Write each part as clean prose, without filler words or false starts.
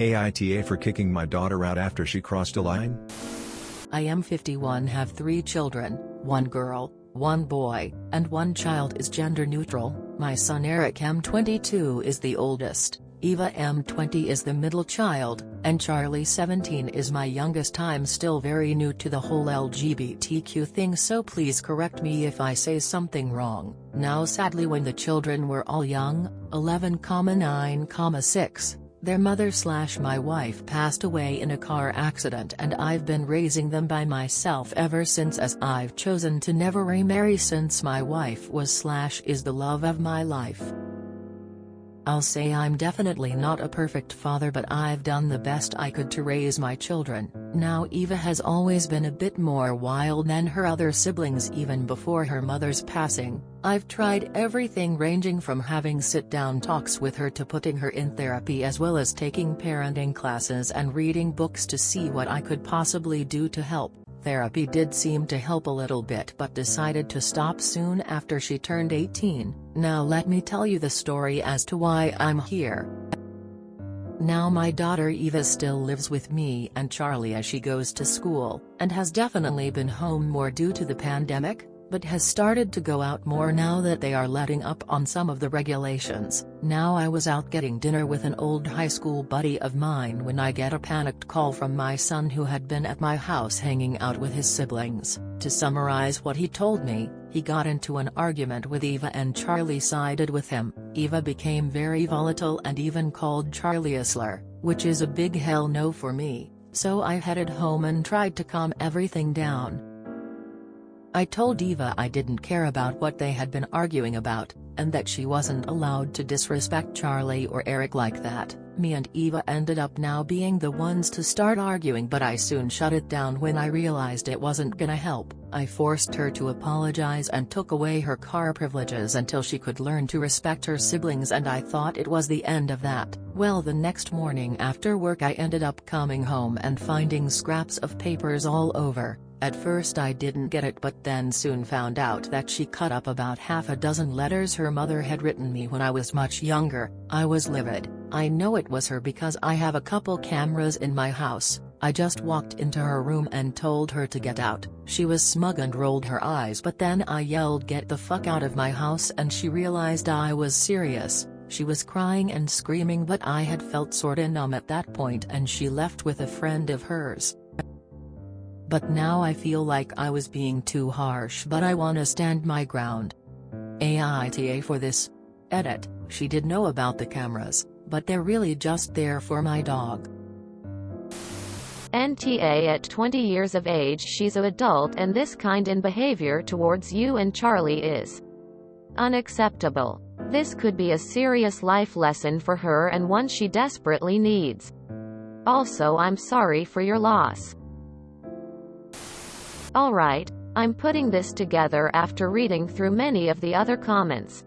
AITA for kicking my daughter out after she crossed a line? I am 51, have 3 children, 1 girl, 1 boy, and 1 child is gender neutral. My son Eric M22 is the oldest, Eva M20 is the middle child, and Charlie 17 is my youngest. I'm still very new to the whole LGBTQ thing, so please correct me if I say something wrong. Now sadly, when the children were all young, 11,9,6, their mother/my wife passed away in a car accident, and I've been raising them by myself ever since, as I've chosen to never remarry since my wife was/is the love of my life. I'll say I'm definitely not a perfect father, but I've done the best I could to raise my children. Now Eva has always been a bit more wild than her other siblings even before her mother's passing. I've tried everything ranging from having sit-down talks with her to putting her in therapy, as well as taking parenting classes and reading books to see what I could possibly do to help. Therapy did seem to help a little bit, but decided to stop soon after she turned 18. Now let me tell you the story as to why I'm here. Now my daughter Eva still lives with me and Charlie as she goes to school, and has definitely been home more due to the pandemic, but has started to go out more now that they are letting up on some of the regulations. Now I was out getting dinner with an old high school buddy of mine when I get a panicked call from my son, who had been at my house hanging out with his siblings. To summarize what he told me, he got into an argument with Eva and Charlie sided with him. Eva became very volatile and even called Charlie a slur, which is a big hell no for me, so I headed home and tried to calm everything down. I told Eva I didn't care about what they had been arguing about, and that she wasn't allowed to disrespect Charlie or Eric like that. Me and Eva ended up now being the ones to start arguing, but I soon shut it down when I realized it wasn't gonna help. I forced her to apologize and took away her car privileges until she could learn to respect her siblings, and I thought it was the end of that. Well, the next morning after work I ended up coming home and finding scraps of papers all over. At first I didn't get it, but then soon found out that she cut up about half a dozen letters her mother had written me when I was much younger. I was livid. I know it was her because I have a couple cameras in my house. I just walked into her room and told her to get out. She was smug and rolled her eyes, but then I yelled, "Get the fuck out of my house," and she realized I was serious. She was crying and screaming, but I had felt sorta numb at that point, and she left with a friend of hers. But now I feel like I was being too harsh, but I wanna stand my ground. AITA for this. Edit. She did know about the cameras, but they're really just there for my dog. NTA at 20 years of age, she's an adult, and this kind in behavior towards you and Charlie is unacceptable. This could be a serious life lesson for her, and one she desperately needs. Also, I'm sorry for your loss. Alright, I'm putting this together after reading through many of the other comments.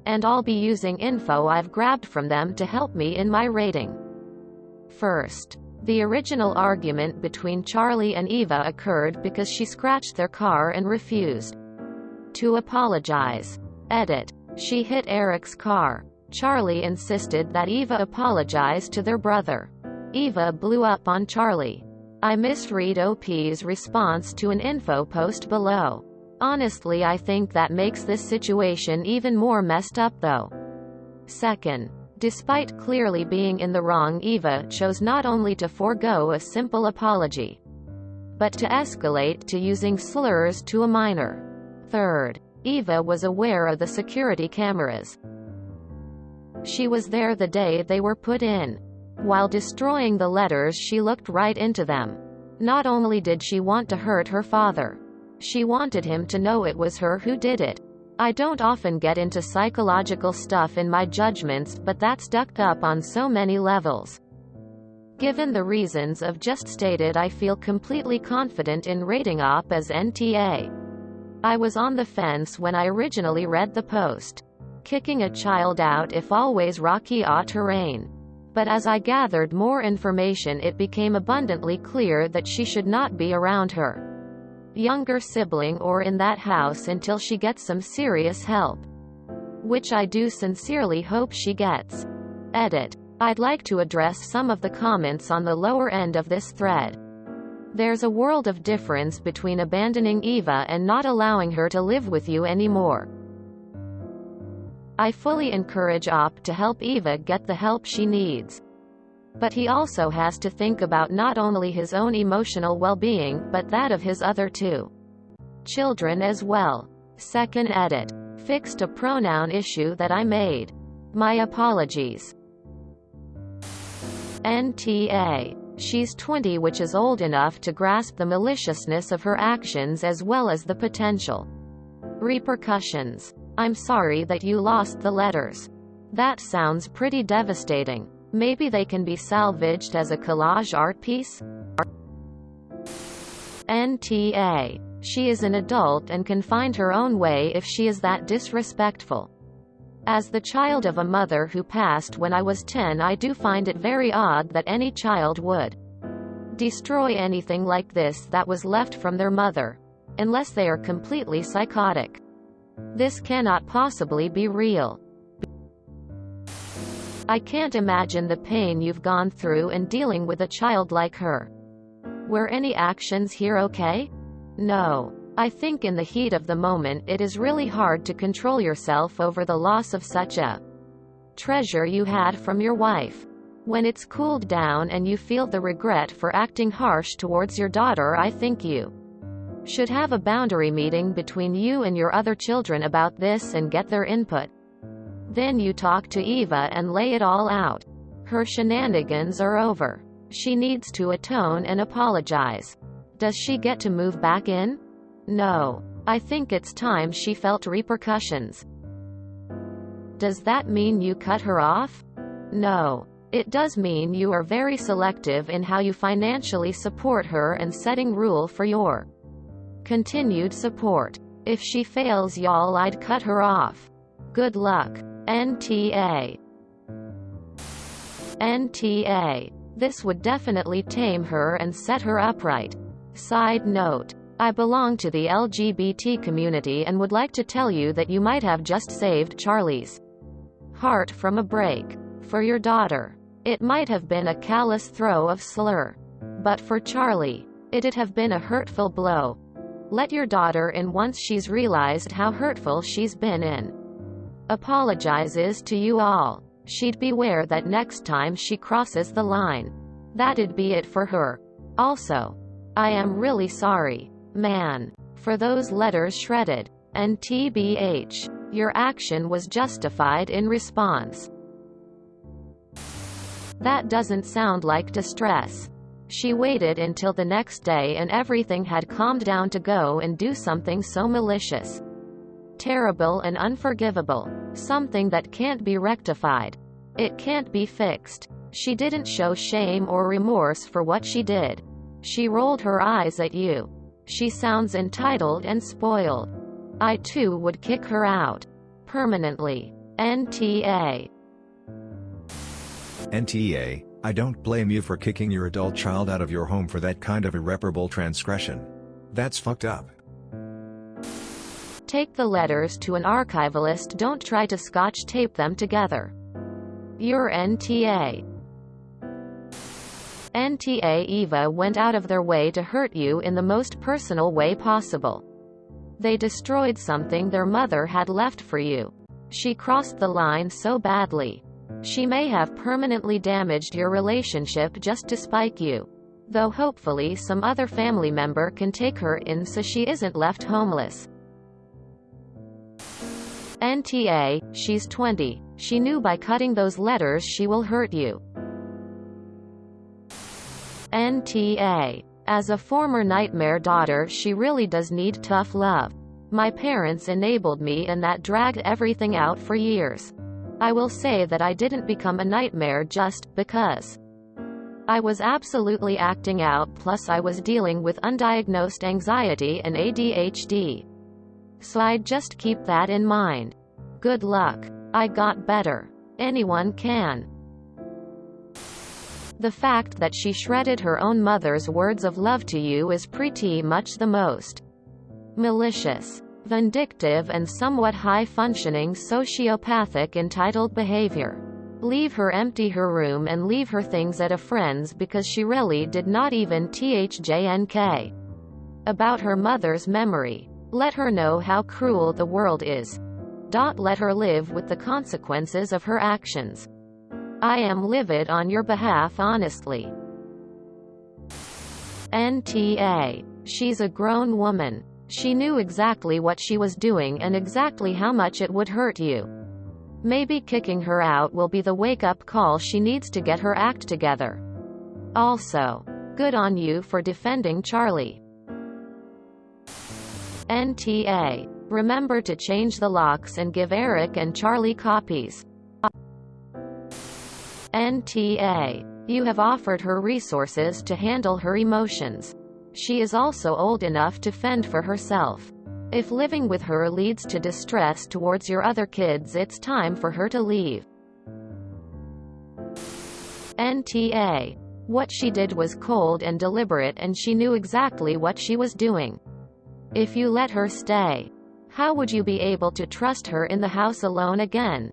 And I'll be using info I've grabbed from them to help me in my rating. First, the original argument between Charlie and Eva occurred because she scratched their car and refused to apologize. Edit. She hit Eric's car. Charlie insisted that Eva apologize to their brother. Eva blew up on Charlie. I misread OP's response to an info post below. Honestly, I think that makes this situation even more messed up though. Second, despite clearly being in the wrong, Eva chose not only to forego a simple apology, but to escalate to using slurs to a minor. Third, Eva was aware of the security cameras. She was there the day they were put in. While destroying the letters, she looked right into them. Not only did she want to hurt her father, she wanted him to know it was her who did it. I don't often get into psychological stuff in my judgments, but that's ducked up on so many levels. Given the reasons I've just stated, I feel completely confident in rating OP as NTA. I was on the fence when I originally read the post. Kicking a child out if always rocky terrain. But as I gathered more information, it became abundantly clear that she should not be around her younger sibling or in that house until she gets some serious help. Which I do sincerely hope she gets. Edit. I'd like to address some of the comments on the lower end of this thread. There's a world of difference between abandoning Eva and not allowing her to live with you anymore. I fully encourage Op to help Eva get the help she needs. But he also has to think about not only his own emotional well-being, but that of his other two children as well. Second edit. Fixed a pronoun issue that I made. My apologies. NTA. She's 20, which is old enough to grasp the maliciousness of her actions as well as the potential repercussions. I'm sorry that you lost the letters. That sounds pretty devastating. Maybe they can be salvaged as a collage art piece? NTA. She is an adult and can find her own way if she is that disrespectful. As the child of a mother who passed when I was 10, I do find it very odd that any child would destroy anything like this that was left from their mother. Unless they are completely psychotic. This cannot possibly be real. I can't imagine the pain you've gone through in dealing with a child like her. Were any actions here okay? No. I think in the heat of the moment it is really hard to control yourself over the loss of such a treasure you had from your wife. When it's cooled down and you feel the regret for acting harsh towards your daughter, I think you should have a boundary meeting between you and your other children about this and get their input. Then you talk to Eva and lay it all out. Her shenanigans are over. She needs to atone and apologize. Does she get to move back in? No. I think it's time she felt repercussions. Does that mean you cut her off? No. It does mean you are very selective in how you financially support her and setting rule for your continued support. If she fails y'all, I'd cut her off. Good luck. NTA. NTA. This would definitely tame her and set her upright. Side note. I belong to the LGBT community and would like to tell you that you might have just saved Charlie's heart from a break. For your daughter, it might have been a callous throw of slur. But for Charlie, it'd have been a hurtful blow. Let your daughter in once she's realized how hurtful she's been in. Apologizes to you all. She'd beware that next time she crosses the line. That'd be it for her. Also, I am really sorry, man, for those letters shredded. And TBH, your action was justified in response. That doesn't sound like distress. She waited until the next day and everything had calmed down to go and do something so malicious, terrible and unforgivable. Something that can't be rectified. It can't be fixed. She didn't show shame or remorse for what she did. She rolled her eyes at you. She sounds entitled and spoiled. I too would kick her out. Permanently. NTA. NTA, I don't blame you for kicking your adult child out of your home for that kind of irreparable transgression. That's fucked up. Take the letters to an archivalist. Don't try to scotch tape them together. Your NTA. NTA. Eva went out of their way to hurt you in the most personal way possible. They destroyed something their mother had left for you. She crossed the line so badly. She may have permanently damaged your relationship just to spite you. Though hopefully some other family member can take her in so she isn't left homeless. NTA, she's 20. She knew by cutting those letters she will hurt you. NTA. As a former nightmare daughter, she really does need tough love. My parents enabled me and that dragged everything out for years. I will say that I didn't become a nightmare just because I was absolutely acting out, plus I was dealing with undiagnosed anxiety and ADHD. So I'd just keep that in mind. Good luck. I got better. Anyone can. The fact that she shredded her own mother's words of love to you is pretty much the most malicious, vindictive and somewhat high-functioning sociopathic entitled behavior. Leave her empty her room and leave her things at a friend's because she really did not even thjnk about her mother's memory. Let her know how cruel the world is. Let her live with the consequences of her actions. I am livid on your behalf, honestly. NTA. She's a grown woman. She knew exactly what she was doing and exactly how much it would hurt you. Maybe kicking her out will be the wake-up call she needs to get her act together. Also, good on you for defending Charlie. NTA. Remember to change the locks and give Eric and Charlie copies. NTA. You have offered her resources to handle her emotions. She is also old enough to fend for herself. If living with her leads to distress towards your other kids, it's time for her to leave. NTA. What she did was cold and deliberate, and she knew exactly what she was doing. If you let her stay, how would you be able to trust her in the house alone again?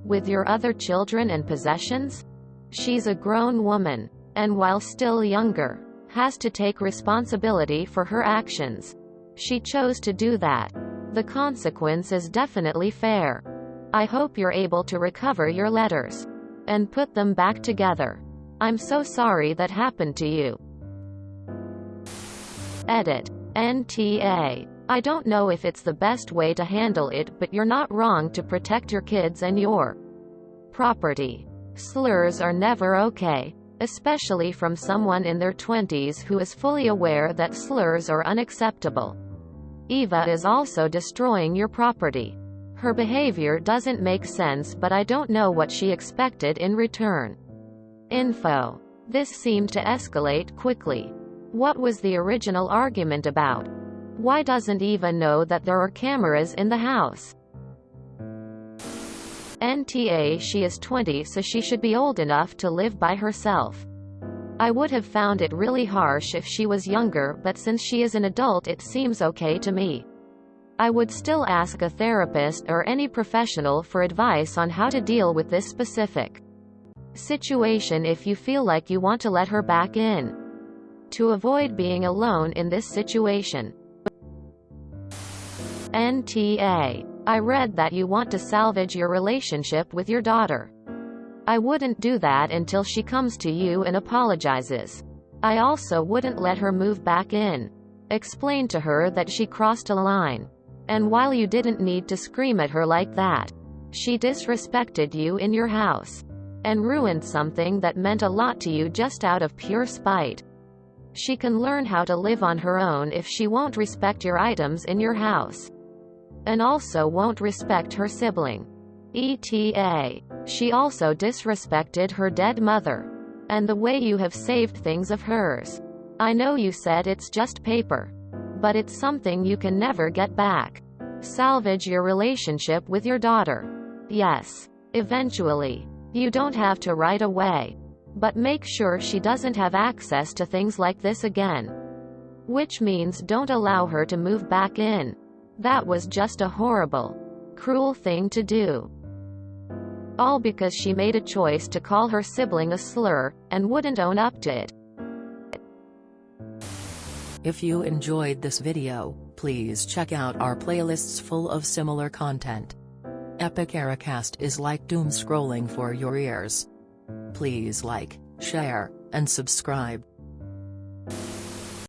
With your other children and possessions? She's a grown woman, and while still younger, has to take responsibility for her actions. She chose to do that. The consequence is definitely fair. I hope you're able to recover your letters and put them back together. I'm so sorry that happened to you. Edit. NTA. I don't know if it's the best way to handle it, but you're not wrong to protect your kids and your property. Slurs are never okay, especially from someone in their 20s who is fully aware that slurs are unacceptable. Eva is also destroying your property. Her behavior doesn't make sense, but I don't know what she expected in return. Info. This seemed to escalate quickly. What was the original argument about? Why doesn't Eva know that there are cameras in the house? NTA. She is 20, so she should be old enough to live by herself. I would have found it really harsh if she was younger, but since she is an adult it seems okay to me. I would still ask a therapist or any professional for advice on how to deal with this specific situation if you feel like you want to let her back in. To avoid being alone in this situation. NTA. I read that you want to salvage your relationship with your daughter. I wouldn't do that until she comes to you and apologizes. I also wouldn't let her move back in. Explain to her that she crossed a line. And while you didn't need to scream at her like that, she disrespected you in your house and ruined something that meant a lot to you just out of pure spite. She can learn how to live on her own if she won't respect your items in your house. And also won't respect her sibling. ETA. She also disrespected her dead mother. And the way you have saved things of hers. I know you said it's just paper. But it's something you can never get back. Salvage your relationship with your daughter. Yes. Eventually. You don't have to right away. But make sure she doesn't have access to things like this again. Which means don't allow her to move back in. That was just a horrible, cruel thing to do. All because she made a choice to call her sibling a slur, and wouldn't own up to it. If you enjoyed this video, please check out our playlists full of similar content. Epic Ericast is like doom scrolling for your ears. Please like, share, and subscribe.